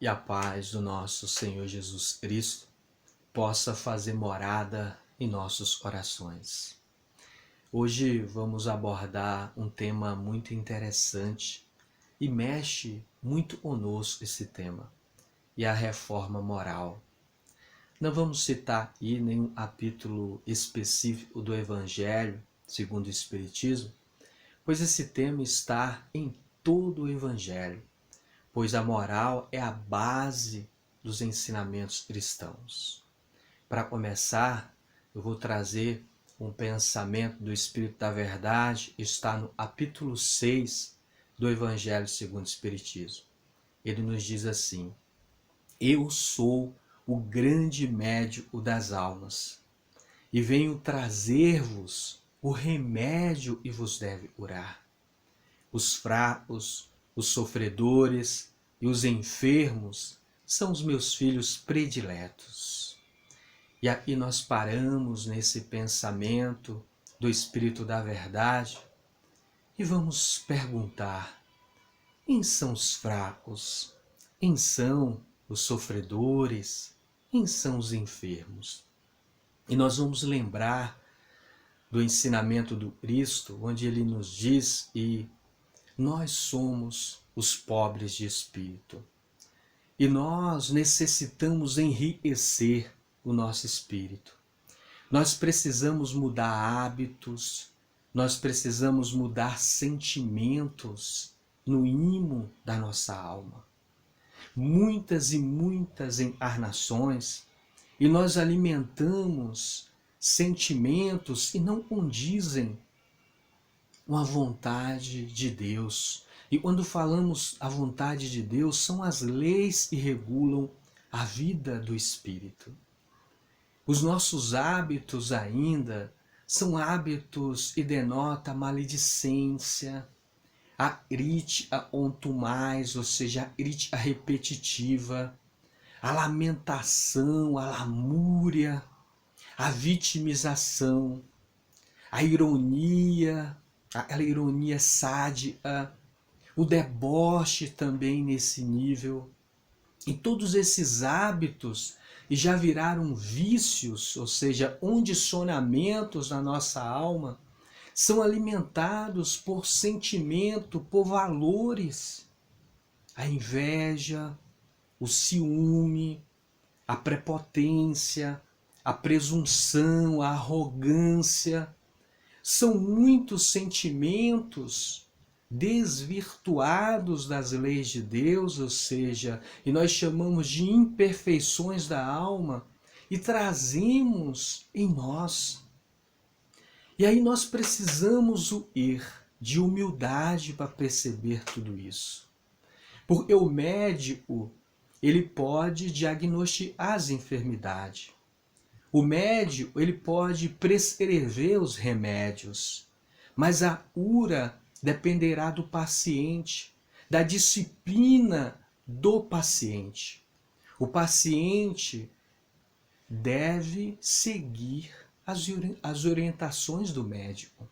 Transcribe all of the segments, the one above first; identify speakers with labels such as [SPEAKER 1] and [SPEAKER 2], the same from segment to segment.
[SPEAKER 1] e a paz do nosso Senhor Jesus Cristo possa fazer morada em nossos corações. Hoje vamos abordar um tema muito interessante e mexe muito conosco esse tema, e a reforma moral. Não vamos citar aqui nenhum capítulo específico do Evangelho segundo o Espiritismo, pois esse tema está em todo o Evangelho, pois a moral é a base dos ensinamentos cristãos. Para começar, eu vou trazer um pensamento do Espírito da Verdade, está no capítulo 6 do Evangelho segundo o Espiritismo. Ele nos diz assim: eu sou o grande médico das almas, e venho trazer-vos o remédio que vos deve curar. Os fracos, os sofredores e os enfermos são os meus filhos prediletos. E aqui nós paramos nesse pensamento do Espírito da Verdade e vamos perguntar: quem são os fracos? Quem são os sofredores? Quem são os enfermos? E nós vamos lembrar do ensinamento do Cristo, onde ele nos diz que nós somos os pobres de espírito. E nós necessitamos enriquecer o nosso espírito. Nós precisamos mudar hábitos, nós precisamos mudar sentimentos no imo da nossa alma. Muitas e muitas encarnações, e nós alimentamos sentimentos que não condizem com a vontade de Deus. E quando falamos a vontade de Deus, são as leis que regulam a vida do espírito. Os nossos hábitos ainda são hábitos que denotam a maledicência, a crítica contumaz, ou seja, a crítica repetitiva, a lamentação, a lamúria, a vitimização, a ironia, aquela ironia sádica, o deboche também nesse nível. E todos esses hábitos já viraram vícios, ou seja, condicionamentos na nossa alma, são alimentados por sentimento, por valores. A inveja, o ciúme, a prepotência, a presunção, a arrogância. São muitos sentimentos desvirtuados das leis de Deus, ou seja, e nós chamamos de imperfeições da alma, e trazemos em nós. E aí nós precisamos ir de humildade para perceber tudo isso. Porque o médico, ele pode diagnosticar as enfermidades. O médico, ele pode prescrever os remédios, mas a cura dependerá do paciente, da disciplina do paciente. O paciente deve seguir as orientações do médico.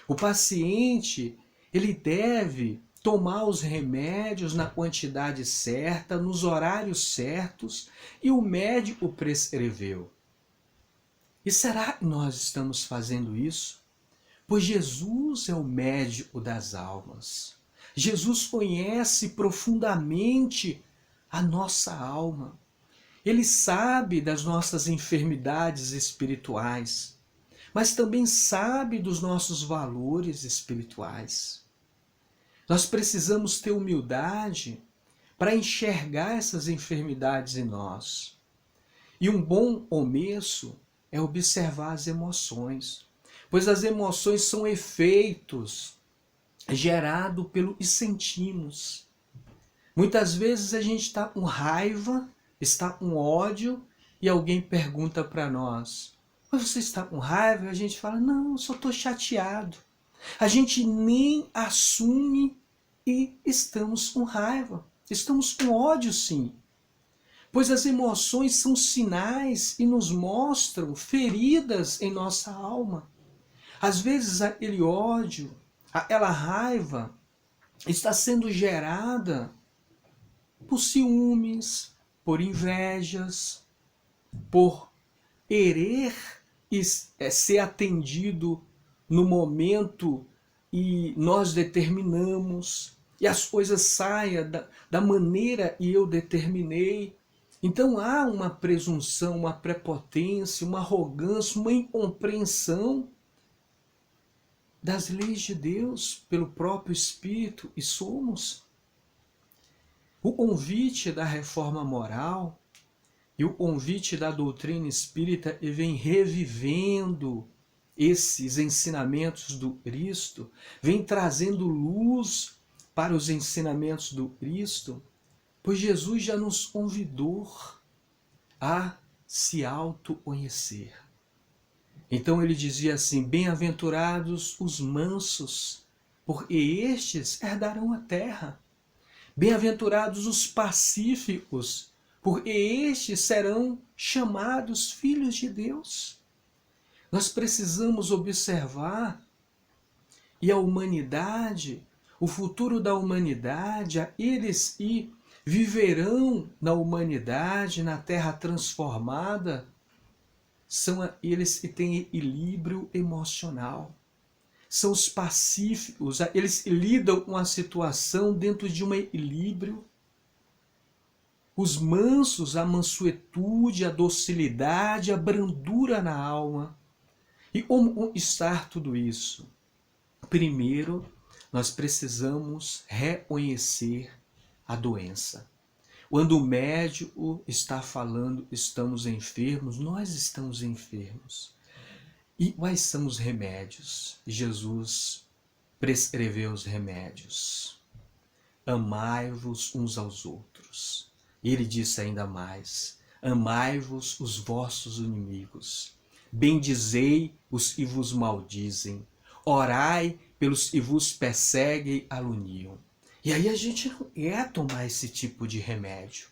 [SPEAKER 1] O paciente, ele deve tomar os remédios na quantidade certa, nos horários certos, e o médico prescreveu. E será que nós estamos fazendo isso? Pois Jesus é o médico das almas. Jesus conhece profundamente a nossa alma. Ele sabe das nossas enfermidades espirituais, mas também sabe dos nossos valores espirituais. Nós precisamos ter humildade para enxergar essas enfermidades em nós. E um bom começo é observar as emoções, pois as emoções são efeitos gerados pelo que sentimos. Muitas vezes a gente está com raiva, está com ódio, e alguém pergunta para nós: mas você está com raiva? E a gente fala: não, eu só estou chateado. A gente nem assume e estamos com raiva, estamos com ódio sim. Pois as emoções são sinais e nos mostram feridas em nossa alma. Às vezes aquele ódio, aquela raiva está sendo gerada por ciúmes, por invejas, por querer ser atendido no momento e nós determinamos, e as coisas saiam da maneira que eu determinei. Então há uma presunção, uma prepotência, uma arrogância, uma incompreensão das leis de Deus pelo próprio Espírito, e somos. O convite da reforma moral e o convite da doutrina espírita vem revivendo esses ensinamentos do Cristo, vem trazendo luz para os ensinamentos do Cristo, pois Jesus já nos convidou a se autoconhecer. Então ele dizia assim: bem-aventurados os mansos, porque estes herdarão a terra. Bem-aventurados os pacíficos, porque estes serão chamados filhos de Deus. Nós precisamos observar, e a humanidade, o futuro da humanidade, eles que viverão na humanidade, na terra transformada, são eles que têm equilíbrio emocional. São os pacíficos, eles lidam com a situação dentro de um equilíbrio. Os mansos, a mansuetude, a docilidade, a brandura na alma. E como conquistar tudo isso? Primeiro, nós precisamos reconhecer a doença. Quando o médico está falando estamos enfermos, nós estamos enfermos. E quais são os remédios? Jesus prescreveu os remédios. Amai-vos uns aos outros. Ele disse ainda mais: amai-vos os vossos inimigos. Bendizei os que vos maldizem. Orai pelos que vos perseguem e caluniam. E aí a gente não quer tomar esse tipo de remédio,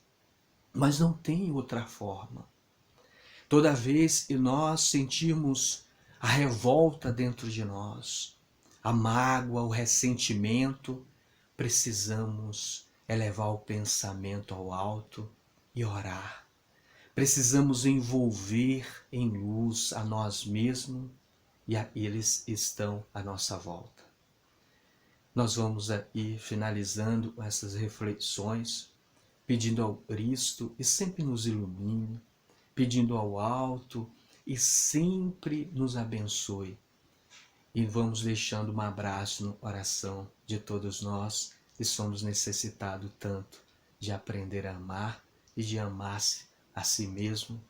[SPEAKER 1] mas não tem outra forma. Toda vez que nós sentirmos a revolta dentro de nós, a mágoa, o ressentimento, precisamos elevar o pensamento ao alto e orar. Precisamos envolver em luz a nós mesmos e a eles estão à nossa volta. Nós vamos ir finalizando essas reflexões, pedindo ao Cristo e sempre nos ilumine, pedindo ao alto e sempre nos abençoe. E vamos deixando um abraço no coração de todos nós que somos necessitados tanto de aprender a amar e de amar-se a si mesmo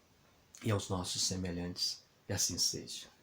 [SPEAKER 1] e aos nossos semelhantes. E assim seja.